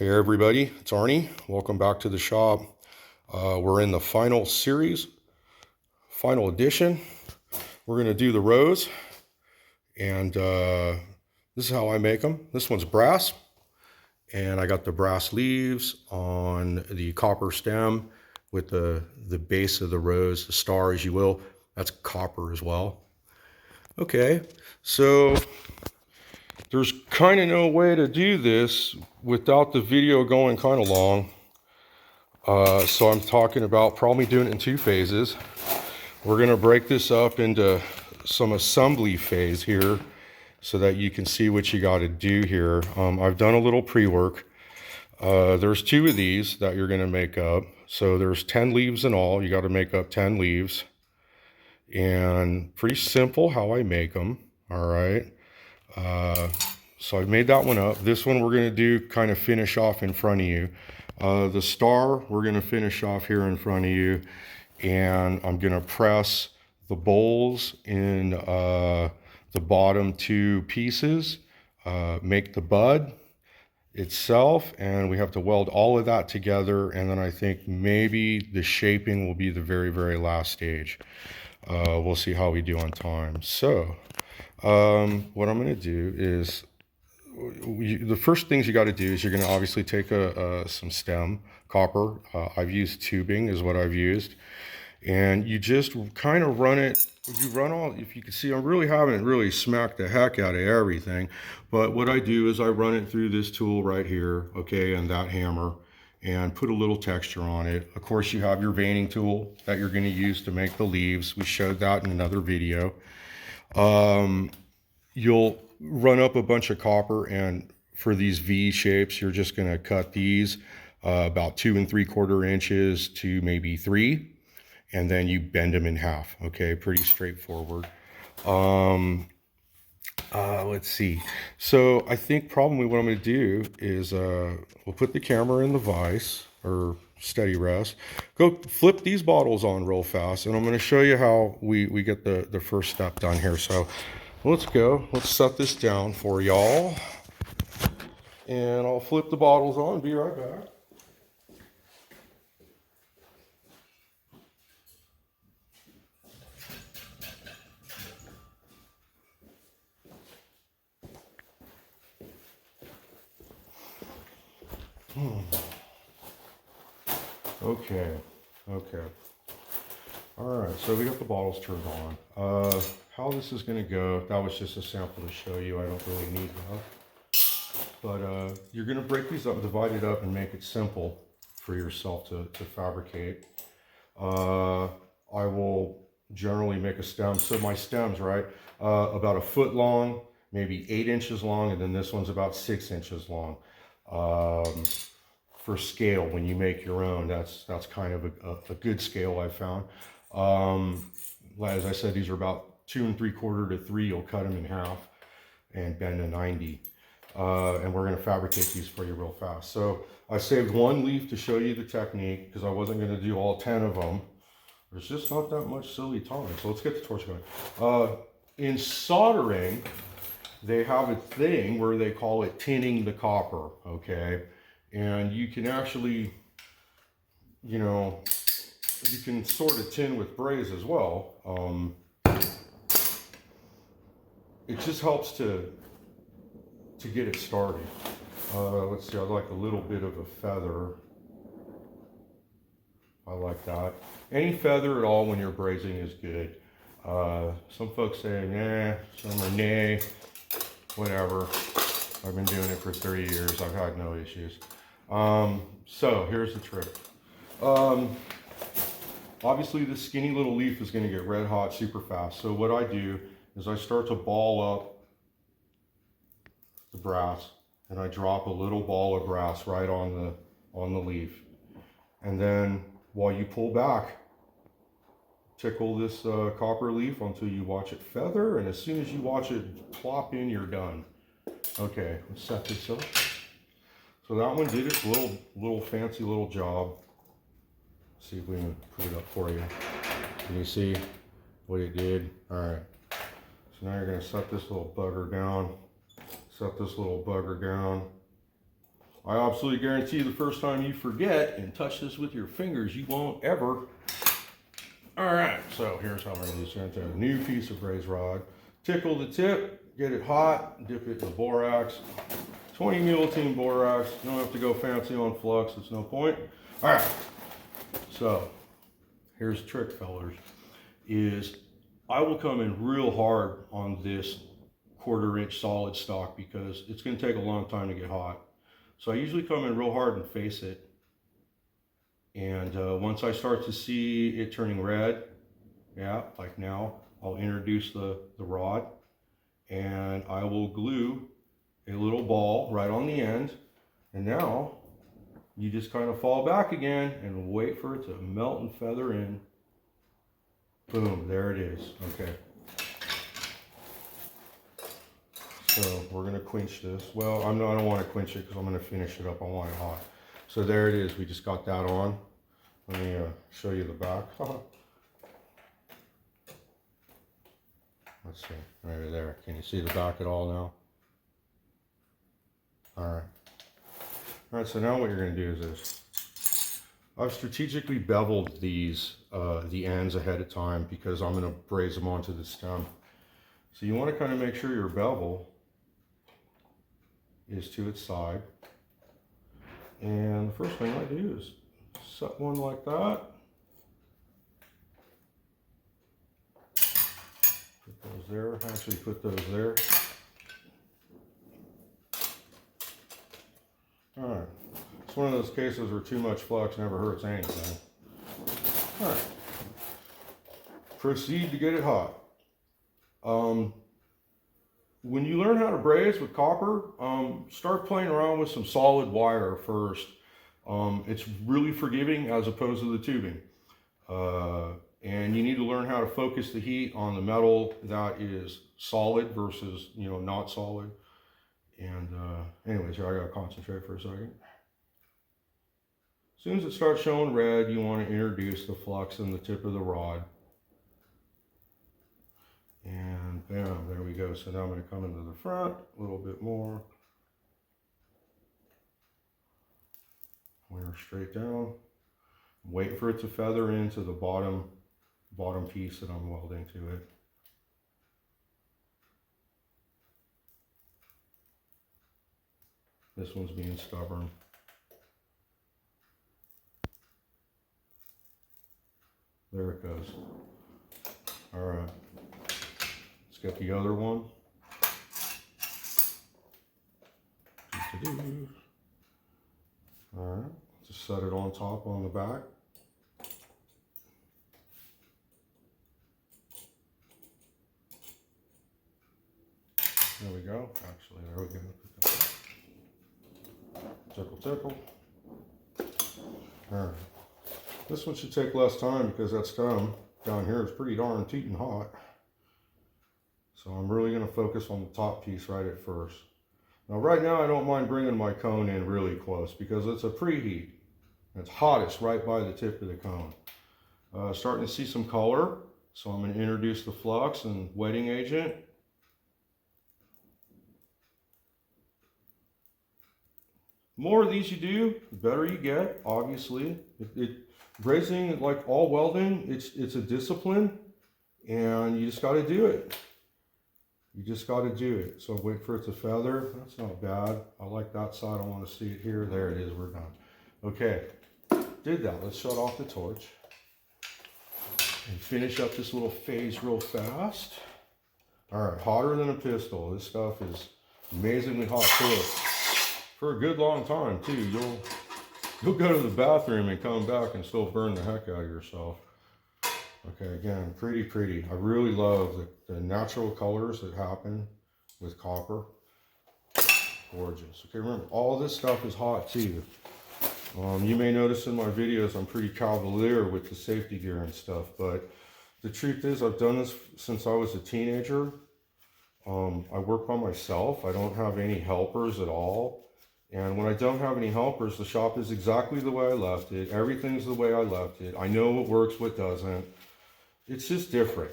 Hey everybody, it's Arnie. Welcome back to the shop. We're in the final series, final edition. We're going to do the rose, and this is how I make them. This one's brass, and I got the brass leaves on the copper stem with the base of the rose, the star as you will. That's copper as well. Okay, so there's kind of no way to do this without the video going kind of long. So I'm talking about probably doing it in two phases. We're going to break this up into some assembly phase here so that you can see what you got to do here. I've done a little pre-work. There's two of these that you're going to make up. So there's 10 leaves in all. You got to make up 10 leaves. And pretty simple how I make them. All right. So I've made that one up. This one we're going to do kind of finish off in front of you. The star we're going to finish off here in front of you, and I'm going to press the bowls in the bottom two pieces, make the bud itself, and we have to weld all of that together, and then I think maybe the shaping will be the very, very last stage. We'll see how we do on time. So what I'm going to do is the first things you got to do is you're going to obviously take some stem copper. I've used tubing is what I've used, and you just kind of run it. You run all, if you can see, I'm really having it really smack the heck out of everything. But what I do is I run it through this tool right here, okay, and that hammer, and put a little texture on it. Of course, you have your veining tool that you're going to use to make the leaves. We showed that in another video. You'll run up a bunch of copper, and for these V shapes, you're just going to cut these about 2 3/4 inches to maybe 3, and then you bend them in half. Okay, pretty straightforward. Let's see. So I think probably what I'm going to do is we'll put the camera in the vise or steady rest. Go flip these bottles on real fast, and I'm going to show you how we get the first step done here. So let's go. Let's set this down for y'all. And I'll flip the bottles on and be right back. Okay. All right, so we got the bottles turned on. How this is going to go, that was just a sample to show you. I don't really need that. But you're going to break these up, divide it up, and make it simple for yourself to fabricate. I will generally make a stem. So my stems, right, about 1 foot long, maybe 8 inches long, and then this one's about 6 inches long. For scale, when you make your own, that's kind of a good scale I've found. As I said, these are about 2 3/4 to 3. You'll cut them in half and bend to 90. And we're going to fabricate these for you real fast. So I saved one leaf to show you the technique because I wasn't going to do all 10 of them. There's just not that much silly time. So let's get the torch going. In soldering, they have a thing where they call it tinning the copper, okay? And you can actually, you know, you can sort of tin with braze as well. It just helps to get it started. Let's see, I like a little bit of a feather. I like that. Any feather at all when you're brazing is good. Some folks say, nah, some are nay, whatever. I've been doing it for 30 years. I've had no issues. So here's the trick. Obviously this skinny little leaf is going to get red hot super fast. So what I do is I start to ball up the brass, and I drop a little ball of brass right on the leaf. And then while you pull back, tickle this copper leaf until you watch it feather, and as soon as you watch it plop in, you're done. Okay, let's set this up. So that one did its little fancy little job. Let's see if we can put it up for you. Can you see what it did? All right. So now you're going to set this little bugger down. Set this little bugger down. I absolutely guarantee the first time you forget and touch this with your fingers, you won't ever. All right, so here's how I'm going to do this. I'm going to take a new piece of braze rod, tickle the tip, get it hot, dip it in the borax. 20 mulotine borax. You don't have to go fancy on flux. It's no point. All right, so here's the trick, fellers, is I will come in real hard on this 1/4 inch solid stock because it's going to take a long time to get hot. So I usually come in real hard and face it. And once I start to see it turning red, yeah, like now, I'll introduce the rod and I will glue a little ball right on the end. And now you just kind of fall back again and wait for it to melt and feather in. Boom, there it is. Okay. So we're going to quench this. Well, I don't want to quench it because I'm going to finish it up. I want it hot. So there it is. We just got that on. Let me show you the back. Let's see. Right there. Can you see the back at all now? All right. All right. So now what you're going to do is this. I've strategically beveled these, the ends ahead of time because I'm going to braze them onto the stem. So you want to kind of make sure your bevel is to its side. And the first thing I do is set one like that. Put those there. Actually put those there. Alright. It's one of those cases where too much flux never hurts anything. Alright. Proceed to get it hot. When you learn how to braze with copper, start playing around with some solid wire first. It's really forgiving as opposed to the tubing. And you need to learn how to focus the heat on the metal that is solid versus, not solid. And anyways, here I gotta concentrate for a second. As soon as it starts showing red, you want to introduce the flux in the tip of the rod. And bam, there we go. So now I'm going to come into the front a little bit more. Wire straight down. Wait for it to feather into the bottom piece that I'm welding to it. This one's being stubborn. There it goes. All right. Let's get the other one. All right. Just set it on top on the back. There we go. Actually, there we go. Tickle, tickle. All right. This one should take less time because that stem down here is pretty darn teeting hot. So I'm really going to focus on the top piece right at first. Now right now I don't mind bringing my cone in really close because it's a preheat. It's hottest right by the tip of the cone. Starting to see some color, so I'm going to introduce the flux and wetting agent. The more of these you do, the better you get, obviously. Brazing, like all welding, it's a discipline, and you just got to do it. You just got to do it. So wait for it to feather. That's not bad. I like that side. I want to see it here. There it is. We're done. Okay. Did that. Let's shut off the torch and finish up this little phase real fast. All right. Hotter than a pistol. This stuff is amazingly hot too. For a good long time too. You'll go to the bathroom and come back and still burn the heck out of yourself. Okay, again, pretty. I really love the natural colors that happen with copper. Gorgeous. Okay, remember, all this stuff is hot too. You may notice in my videos I'm pretty cavalier with the safety gear and stuff, but the truth is I've done this since I was a teenager. I work by myself. I don't have any helpers at all. And when I don't have any helpers, the shop is exactly the way I left it. Everything's the way I left it. I know what works, what doesn't. It's just different.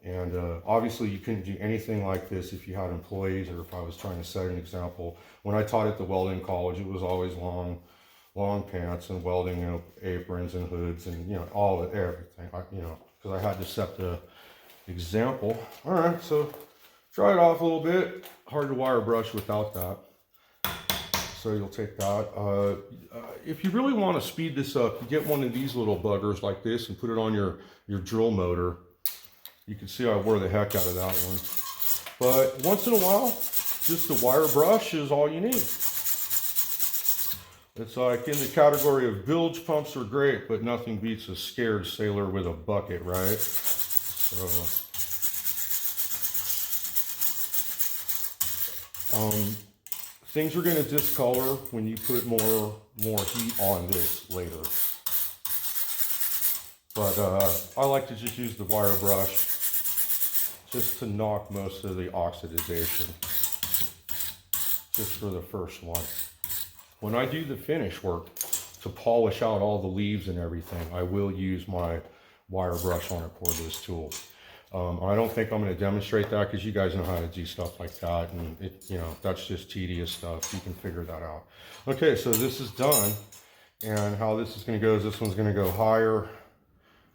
And obviously you couldn't do anything like this if you had employees or if I was trying to set an example. When I taught at the welding college, it was always long pants and welding, you know, aprons and hoods and, you know, all of it, everything, you know, because I had to set the example. All right, so dry it off a little bit. Hard to wire brush without that. So you'll take that. If you really want to speed this up, you get one of these little buggers like this and put it on your drill motor. You can see I wore the heck out of that one. But once in a while, just a wire brush is all you need. It's like in the category of bilge pumps are great, but nothing beats a scared sailor with a bucket, right? So, things are going to discolor when you put more heat on this later. But I like to just use the wire brush just to knock most of the oxidization, just for the first one. When I do the finish work to polish out all the leaves and everything, I will use my wire brush on a cordless tool. I don't think I'm going to demonstrate that because you guys know how to do stuff like that, and it, you know, that's just tedious stuff. You can figure that out. Okay, so this is done, and how this is going to go is this one's going to go higher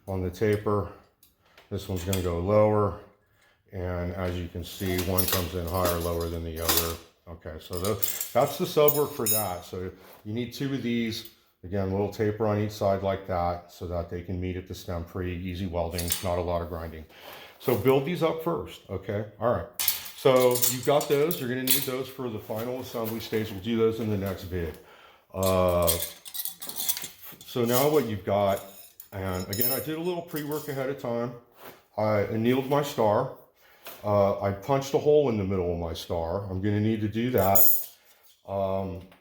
on the taper. This one's going to go lower. And as you can see, one comes in higher, lower than the other. Okay, so that's the sub work for that. So you need two of these. Again, a little taper on each side like that so that they can meet at the stem. Pretty easy welding, not a lot of grinding. So build these up first, okay? All right, so you've got those. You're gonna need those for the final assembly stage. We'll do those in the next vid. So now what you've got, and again, I did a little pre-work ahead of time. I annealed my star. I punched a hole in the middle of my star. I'm going to need to do that.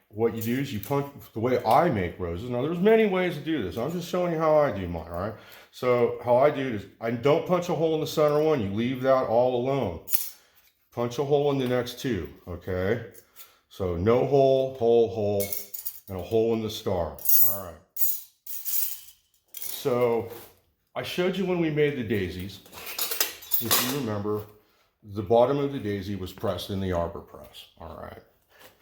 What you do is you punch, the way I make roses. Now there's many ways to do this. I'm just showing you how I do mine, all right? So how I do it is I don't punch a hole in the center one. You leave that all alone. Punch a hole in the next two, okay? So no hole, hole, and a hole in the star. All right. So I showed you when we made the daisies, if you remember, the bottom of the daisy was pressed in the arbor press, all right?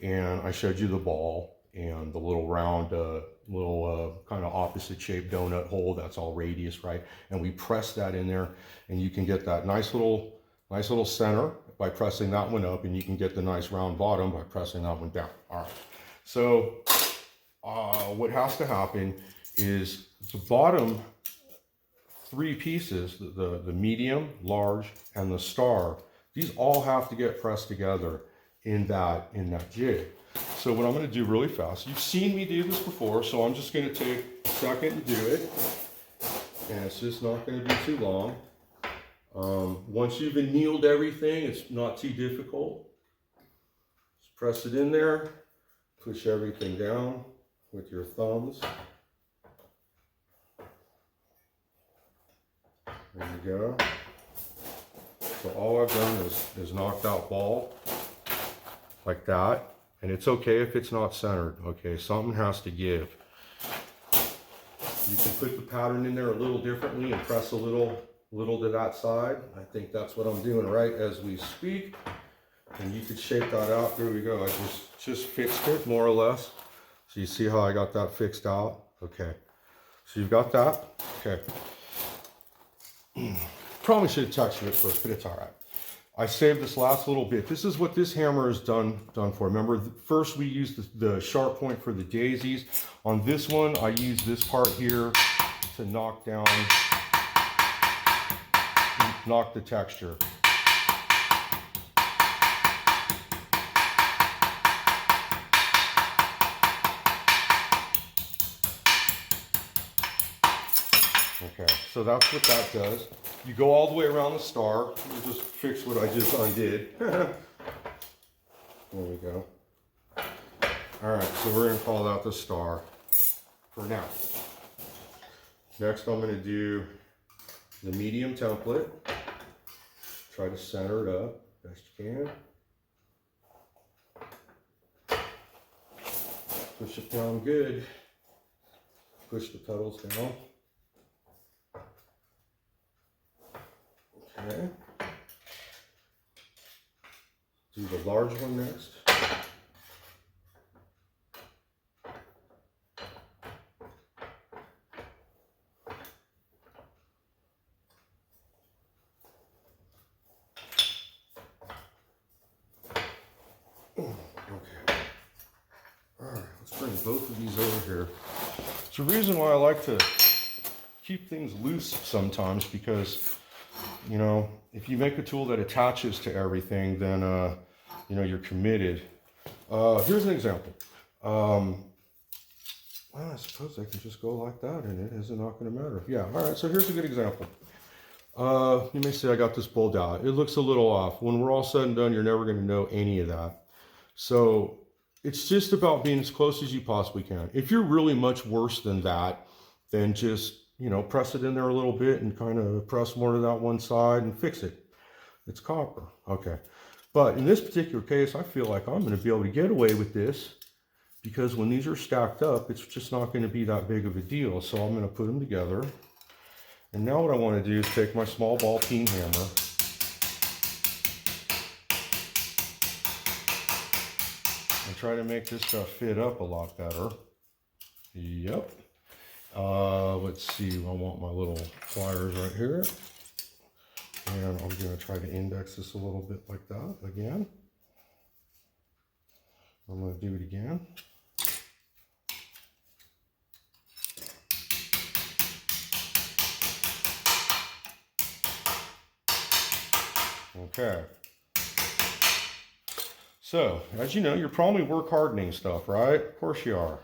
And I showed you the ball and the little round, kind of opposite shaped donut hole, that's all radius, right? And we pressed that in there, and you can get that nice little center by pressing that one up, and you can get the nice round bottom by pressing that one down, all right? So what has to happen is the bottom three pieces, the medium, large, and the star, these all have to get pressed together in that jig. So what I'm going to do really fast, you've seen me do this before, so I'm just going to take a second to do it, and it's just not going to be too long. Once you've annealed everything, it's not too difficult. Just press it in there, push everything down with your thumbs. There you go. So all I've done is knocked out ball like that. And it's okay if it's not centered, okay? Something has to give. You can put the pattern in there a little differently and press a little to that side. I think that's what I'm doing right as we speak. And you could shape that out. There we go. I just fixed it more or less. So you see how I got that fixed out? Okay. So you've got that. Okay. Probably should have textured it first, but it's all right. I saved this last little bit. This is what this hammer is done for. Remember, first we used the sharp point for the daisies. On this one, I use this part here to knock the texture. Okay, so that's what that does. You go all the way around the star. We'll just fix what I just undid. There we go. All right, so we're gonna call that the star for now. Next, I'm gonna do the medium template. Try to center it up best you can. Push it down good. Push the petals down. Okay. Do the large one next. Okay. All right, let's bring both of these over here. It's the reason why I like to keep things loose sometimes, because, you know, if you make a tool that attaches to everything, then, you know, you're committed. Here's an example. Well, I suppose I can just go like that and it is not going to matter. Yeah, all right, so here's a good example. You may say I got this pulled out. It looks a little off. When we're all said and done, you're never going to know any of that. So it's just about being as close as you possibly can. If you're really much worse than that, then just, you know, press it in there a little bit and kind of press more to that one side and fix it. It's copper. Okay. But in this particular case, I feel like I'm going to be able to get away with this, because when these are stacked up, it's just not going to be that big of a deal. So I'm going to put them together. And now what I want to do is take my small ball peen hammer and try to make this stuff fit up a lot better. Yep. Let's see, I want my little pliers right here. And I'm going to try to index this a little bit like that again. I'm going to do it again. Okay. So, as you know, you're probably work hardening stuff, right? Of course you are.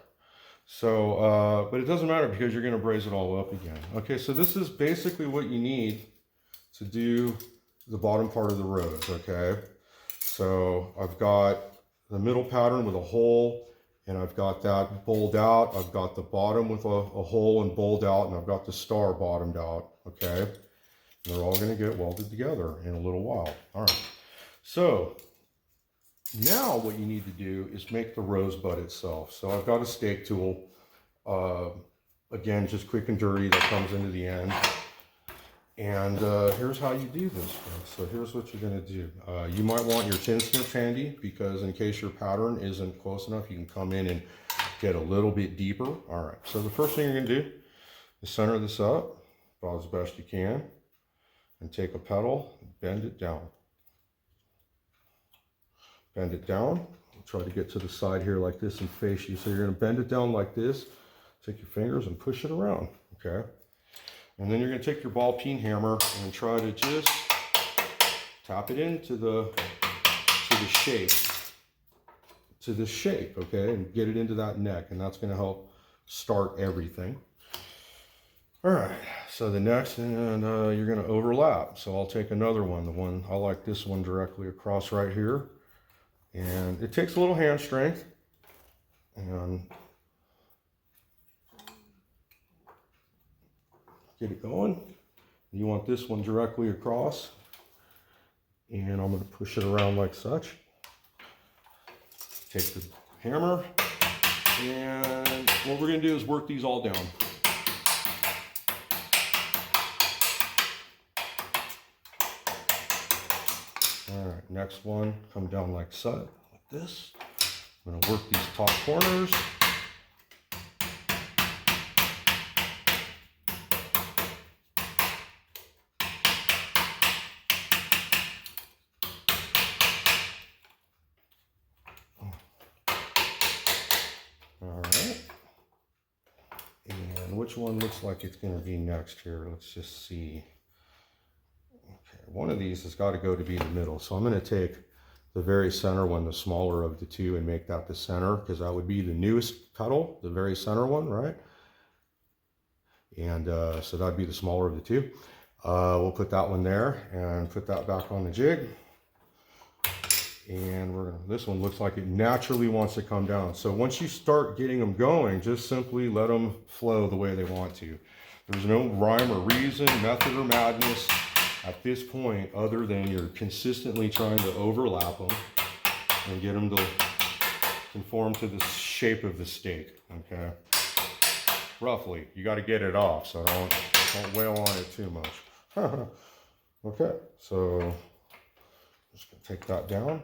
So, but it doesn't matter because you're going to braze it all up again. Okay, so this is basically what you need to do the bottom part of the rose, okay? So I've got the middle pattern with a hole, and I've got that bowled out. I've got the bottom with a hole and bowled out, and I've got the star bottomed out, okay? And they're all going to get welded together in a little while. All right. So now what you need to do is make the rosebud itself. So I've got a stake tool, again, just quick and dirty, that comes into the end. And here's how you do this, folks. So here's what you're going to do. You might want your tin snips handy, because in case your pattern isn't close enough, you can come in and get a little bit deeper. All right. So the first thing you're going to do is center this up about as best you can, and take a pedal, bend it down. Bend it down. Try to get to the side here like this and face you. So you're going to bend it down like this. Take your fingers and push it around. Okay. And then you're going to take your ball peen hammer and try to just tap it into the shape. To the shape, okay? And get it into that neck. And that's going to help start everything. All right. So the next, and you're going to overlap. So I'll take another one. I like this one directly across right here. And it takes a little hand strength. And get it going. You want this one directly across. And I'm going to push it around like such. Take the hammer. And what we're going to do is work these all down. All right, next one, come down like so, like this. I'm going to work these top corners. All right. And which one looks like it's going to be next here? Let's just see. Okay, one of these has got to go to be the middle. So I'm going to take the very center one, the smaller of the two, and make that the center, because that would be the newest petal, the very center one, right? And so that'd be the smaller of the two. We'll put that one there and put that back on the jig. And this one looks like it naturally wants to come down. So once you start getting them going, just simply let them flow the way they want to. There's no rhyme or reason, method or madness at this point, other than you're consistently trying to overlap them and get them to conform to the shape of the stake, okay? Roughly, you got to get it off, so don't wail on it too much. Okay, so I'm just gonna take that down.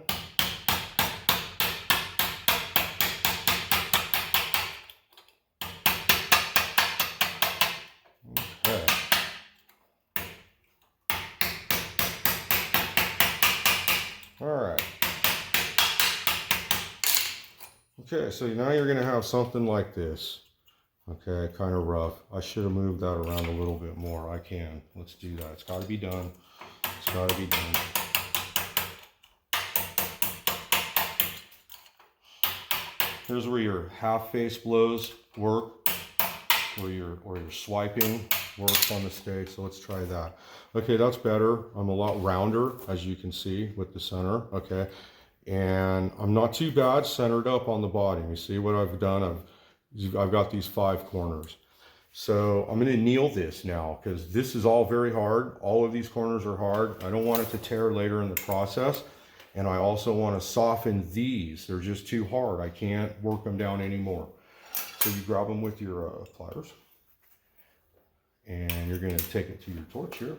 Okay. All right. Okay, so now you're gonna have something like this. Okay, kind of rough. I should have moved that around a little bit more. I can. Let's do that. It's got to be done. It's got to be done. Here's where your half face blows work, where your swiping works on the stake. So let's try that. Okay, that's better. I'm a lot rounder, as you can see, with the center. Okay, and I'm not too bad centered up on the bottom. You see what I've done? I've got these 5 corners. So I'm going to anneal this now because this is all very hard. All of these corners are hard. I don't want it to tear later in the process. And I also want to soften these. They're just too hard. I can't work them down anymore. So you grab them with your pliers. And you're going to take it to your torch here.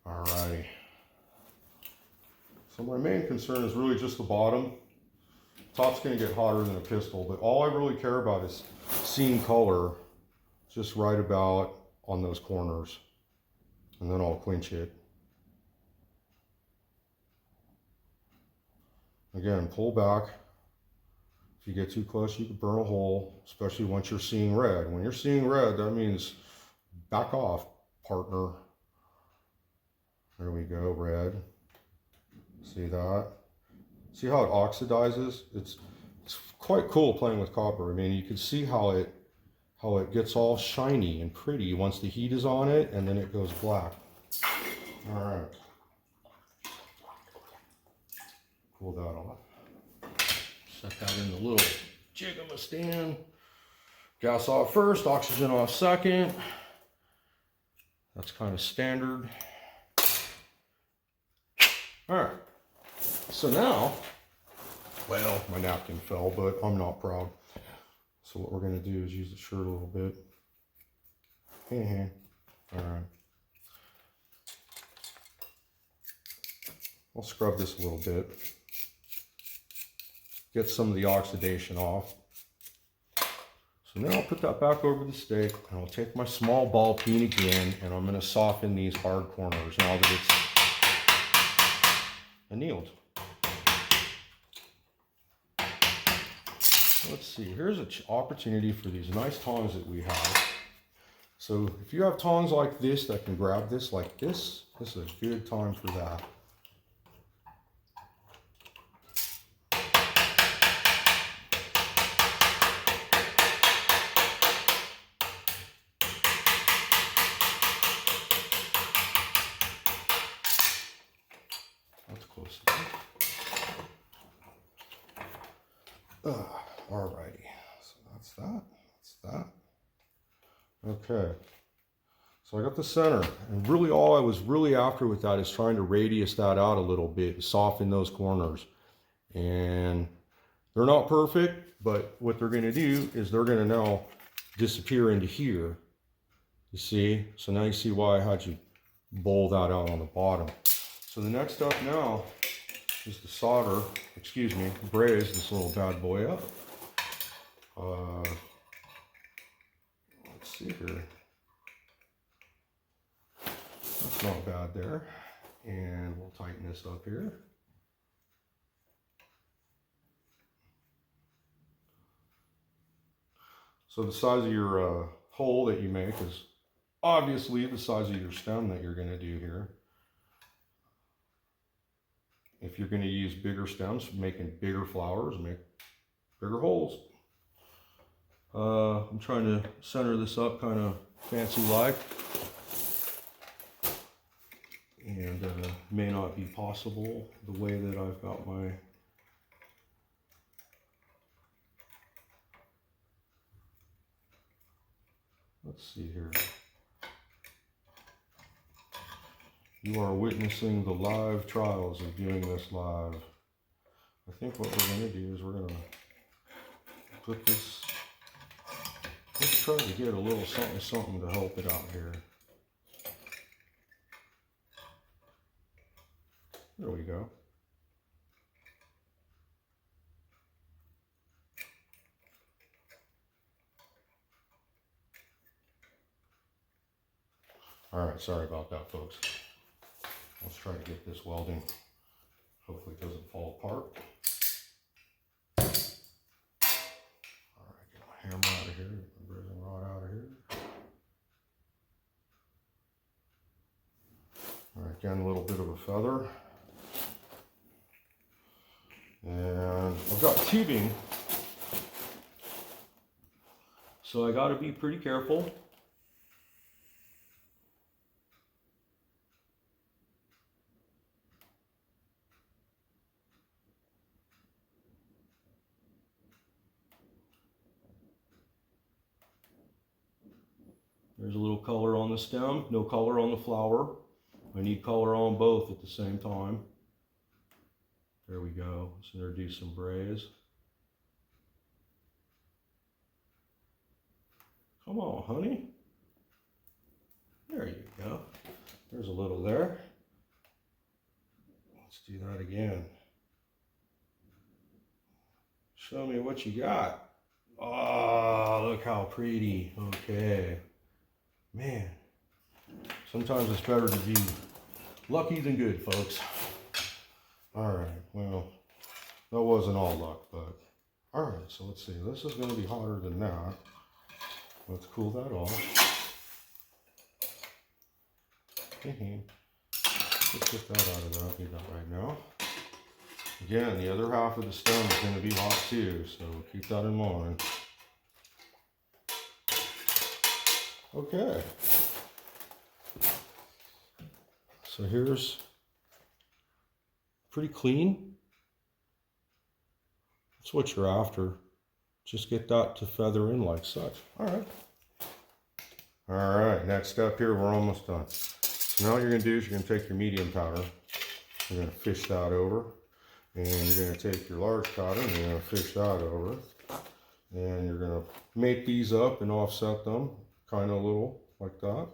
Alrighty. So my main concern is really just the bottom. Top's going to get hotter than a pistol, but all I really care about is seeing color just right about on those corners. And then I'll quench it. Again, pull back. If you get too close, you can burn a hole, especially once you're seeing red. When you're seeing red, that means back off, partner. There we go, red. See that? See how it oxidizes? It's quite cool playing with copper. I mean, you can see how it gets all shiny and pretty once the heat is on it, and then it goes black. All right. Pull that off. Set that in the little jigama stand. Gas off first, oxygen off second. That's kind of standard. All right. So now, well, my napkin fell, but I'm not proud. So what we're going to do is use the shirt a little bit. All right. I'll scrub this a little bit. Get some of the oxidation off. So now I'll put that back over the steak, and I'll take my small ball peen again, and I'm going to soften these hard corners now that it's annealed. Let's see, here's an opportunity for these nice tongs that we have. So if you have tongs like this that can grab this like this, this is a good time for that. That's close enough. Alrighty, so that's that, that's that. Okay, so I got the center, and really all I was really after with that is trying to radius that out a little bit, soften those corners. And they're not perfect, but what they're going to do is they're going to now disappear into here. You see? So now you see why I had you bowl that out on the bottom. So the next step now is to solder, braze this little bad boy up. Let's see here. That's not bad there. And we'll tighten this up here. So the size of your hole that you make is obviously the size of your stem that you're going to do here. If you're going to use bigger stems, making bigger flowers, make bigger holes. I'm trying to center this up kind of fancy-like. And may not be possible the way that I've got my let's see here. You are witnessing the live trials of doing this live. I think what we're going to do is we're going to put this, let's try to get a little something to help it out here. There we go. All right, sorry about that, folks. Let's try to get this welding. Hopefully it doesn't fall apart. All right, get my hammer out of here, get my brazing rod out of here. All right, again, a little bit of a feather. And I've got tubing, so I got to be pretty careful. There's a little color on the stem, no color on the flower. I need color on both at the same time. There we go. Let's introduce some braze. Come on, honey. There you go. There's a little there. Let's do that again. Show me what you got. Oh, look how pretty. Okay. Man, sometimes it's better to be lucky than good, folks. All right, well, that wasn't all luck, but all right, so let's see. This is going to be hotter than that. Let's cool that off. Let's get that out of there. I'll do that right now. Again, the other half of the stem is going to be hot too, so keep that in mind. Okay. So here's pretty clean. That's what you're after. Just get that to feather in like such. All right. All right, next step here, we're almost done. So now what you're gonna do is you're gonna take your medium powder, you're gonna fish that over, and you're gonna take your large powder and you're gonna fish that over, and you're gonna make these up and offset them, kind of a little like that.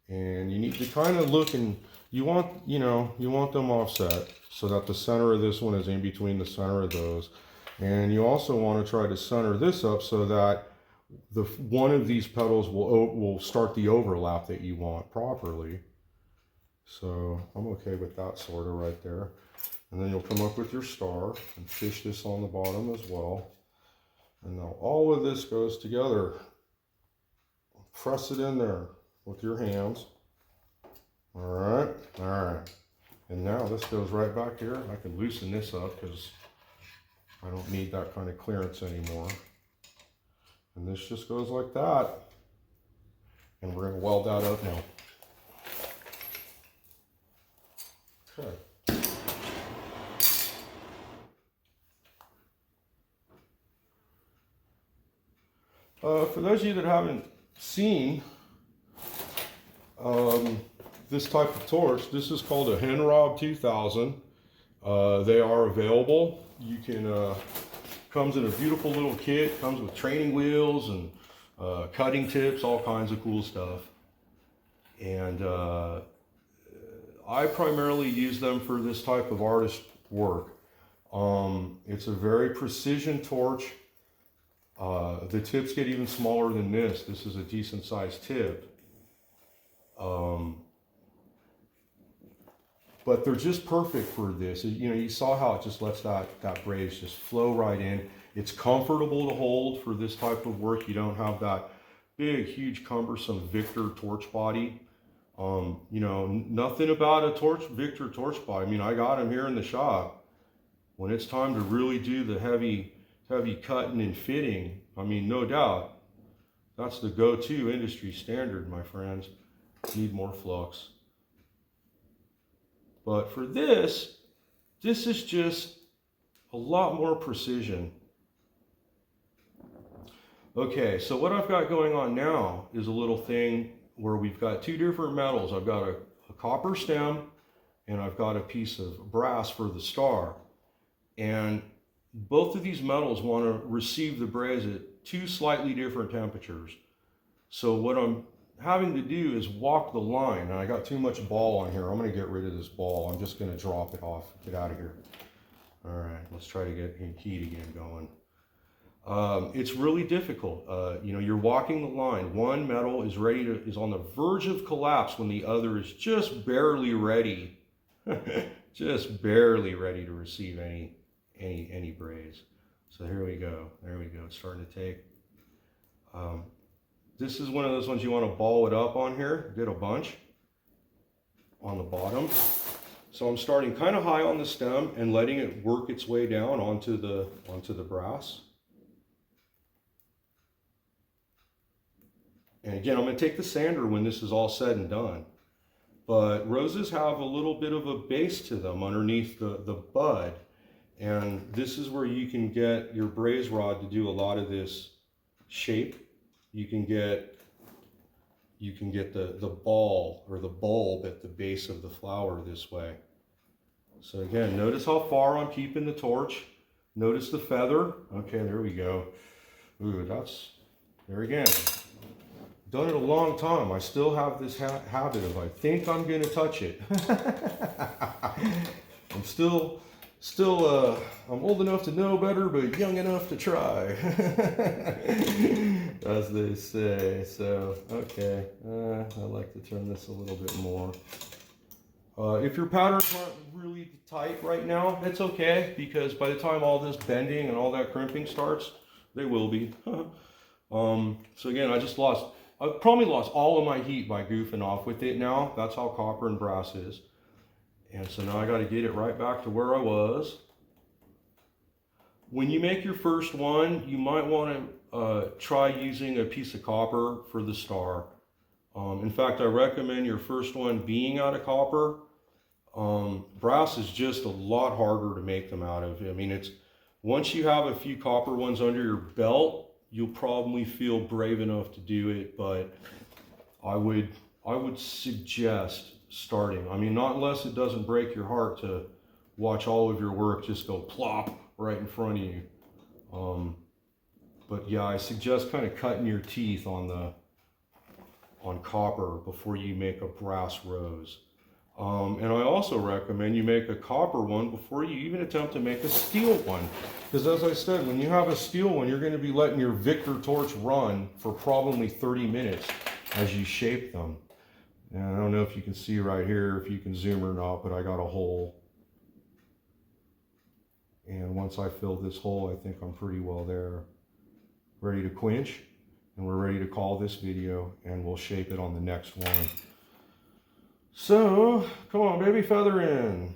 And you need to kind of look, and you want them offset so that the center of this one is in between the center of those. And you also want to try to center this up so that one of these petals will start the overlap that you want properly. So I'm okay with that sort of right there. And then you'll come up with your star and fish this on the bottom as well. And now all of this goes together. Press it in there with your hands. All right. And now this goes right back here. I can loosen this up because I don't need that kind of clearance anymore. And this just goes like that. And we're going to weld that up now. Okay. For those of you that haven't seen this type of torch, this is called a Henrob 2000. They are available. You can, comes in a beautiful little kit, comes with training wheels and cutting tips, all kinds of cool stuff. And I primarily use them for this type of artist work. It's a very precision torch. The tips get even smaller than this. This is a decent sized tip. But they're just perfect for this. You know, you saw how it just lets that braze just flow right in. It's comfortable to hold for this type of work. You don't have that big, huge, cumbersome Victor torch body. You know, nothing about a Victor torch body. I mean, I got them here in the shop. When it's time to really do the heavy cutting and fitting, I mean, no doubt, that's the go-to industry standard, my friends. Need more flux. But for this is just a lot more precision. Okay, so what I've got going on now is a little thing where we've got two different metals. I've got a copper stem and I've got a piece of brass for the star. And both of these metals want to receive the braze at two slightly different temperatures. So what I'm having to do is walk the line. And I got too much ball on here. I'm going to get rid of this ball. I'm just going to drop it off. Get out of here. All right, let's try to get heat again going. It's really difficult. You know, you're walking the line. One metal is is on the verge of collapse when the other is just barely ready, just barely ready to receive any braze. So here we go. There we go. It's starting to take. This is one of those ones you want to ball it up on here. Get a bunch on the bottom. So I'm starting kind of high on the stem and letting it work its way down onto the brass. And again, I'm going to take the sander when this is all said and done. But roses have a little bit of a base to them underneath the bud. And this is where you can get your braze rod to do a lot of this shape. You can get the ball or the bulb at the base of the flower this way. So again, notice how far I'm keeping the torch. Notice the feather. Okay, there we go. Ooh, there again. Done it a long time. I still have this habit of I think I'm gonna touch it. I'm still I'm old enough to know better, but young enough to try, as they say. So, okay, I like to turn this a little bit more. If your patterns aren't really tight right now, it's okay, because by the time all this bending and all that crimping starts, they will be. So again, I've probably lost all of my heat by goofing off with it now. That's how copper and brass is. And so now I got to get it right back to where I was. When you make your first one, you might want to try using a piece of copper for the star. In fact, I recommend your first one being out of copper. Brass is just a lot harder to make them out of. I mean, once you have a few copper ones under your belt, you'll probably feel brave enough to do it, but I would suggest starting. I mean, not unless it doesn't break your heart to watch all of your work just go plop right in front of you. But yeah, I suggest kind of cutting your teeth on copper before you make a brass rose. And I also recommend you make a copper one before you even attempt to make a steel one. Because as I said, when you have a steel one, you're going to be letting your Victor torch run for probably 30 minutes as you shape them. And I don't know if you can see right here, if you can zoom or not, but I got a hole. And once I fill this hole, I think I'm pretty well there. Ready to quench, and we're ready to call this video, and we'll shape it on the next one. So, come on, baby, feather in.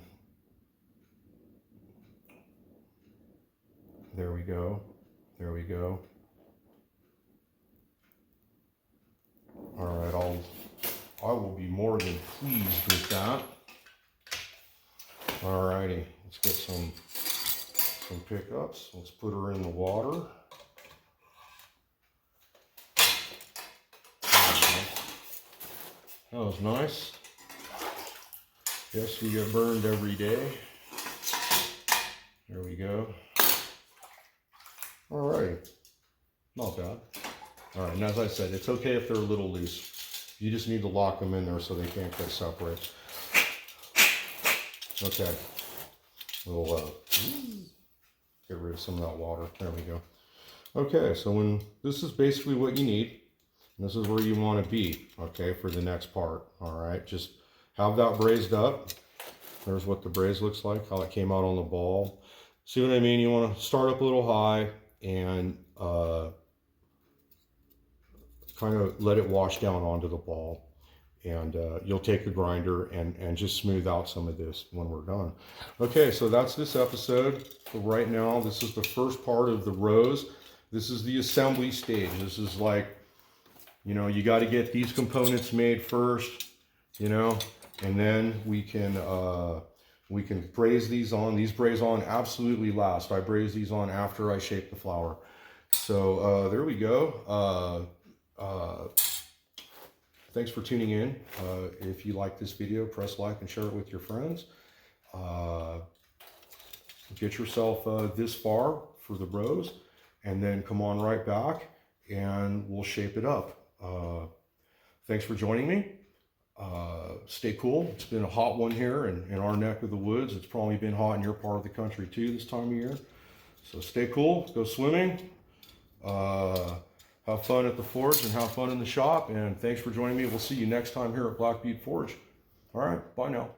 There we go. There we go. All right, I will be more than pleased with that. All righty, let's get some pickups. Let's put her in the water. That was nice. Yes, we get burned every day. There we go. All right, not bad. All right, and as I said, it's okay if they're a little loose. You just need to lock them in there so they can't get separate. Okay, we'll get rid of some of that water. There we go. Okay, so this is basically what you need. And this is where you want to be, okay, for the next part. All right, just have that brazed up. There's what the braze looks like, how it came out on the ball. See what I mean? You want to start up a little high and kind of let it wash down onto the ball. And you'll take a grinder and just smooth out some of this when we're done. Okay, so that's this episode. For right now, this is the first part of the rose. This is the assembly stage. This is like, you know, you got to get these components made first, you know, and then we can braze these on. These braze on absolutely last. I braze these on after I shape the flower. So there we go. Thanks for tuning in. If you like this video, press like and share it with your friends. get yourself this far for the Rose, and then come on right back and we'll shape it up. Thanks for joining me. Stay cool. It's been a hot one here in our neck of the woods. It's probably been hot in your part of the country too this time of year. So stay cool, go swimming, have fun at the forge and have fun in the shop. And thanks for joining me. We'll see you next time here at Butte Forge. All right, bye now.